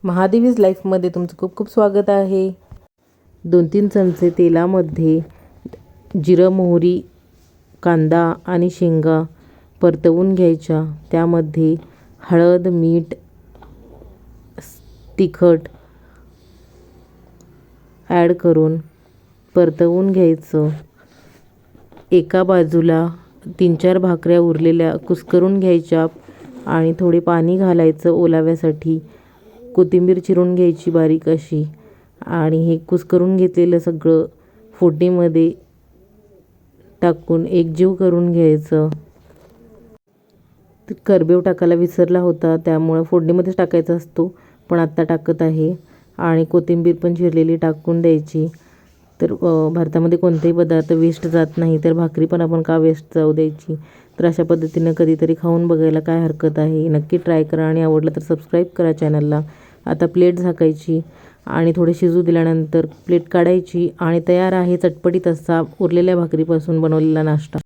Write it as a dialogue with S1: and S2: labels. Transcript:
S1: महादेवीज लाईफमध्ये तुमचं खूप खूप स्वागत आहे. 2-3 चमचे तेलामध्ये जिरं, मोहरी, कांदा आणि शेंगा परतवून घ्यायच्या. त्यामध्ये हळद, मीठ, तिखट ॲड करून परतवून घ्यायचं. एका बाजूला 3-4 भाकऱ्या उरलेल्या कुस्करून घ्यायच्या आणि थोडे पाणी घालायचं ओलाव्यासाठी. कोथिंबीर चिरून घ्यायची बारीक अशी आणि हे कुस्करून घेतलेलं सगळं फोडणीमध्ये टाकून एकजीव करून घ्यायचं. करबेव टाकायला विसरला होता, त्यामुळे फोडणीमध्येच टाकायचा असतो, पण आत्ता टाकत आहे. आणि कोथिंबीर पण चिरलेली टाकून द्यायची. तर भारतामध्ये कोणतेही पदार्थ वेस्ट जात नाही, तर भाकरी पण आपण का वेस्ट जाऊ द्यायची. तर अशा पद्धतीनं कधीतरी खाऊन बघायला काय हरकत आहे. नक्की ट्राय करा आणि आवडलं तर सबस्क्राईब करा चॅनलला. आता प्लेट झाकायची आणि थोडे शिजू दिल्यानंतर प्लेट काढायची आणि तयार आहे चटपटीत असा उरलेल्या भाकरीपासून बनवलेला नाश्ता.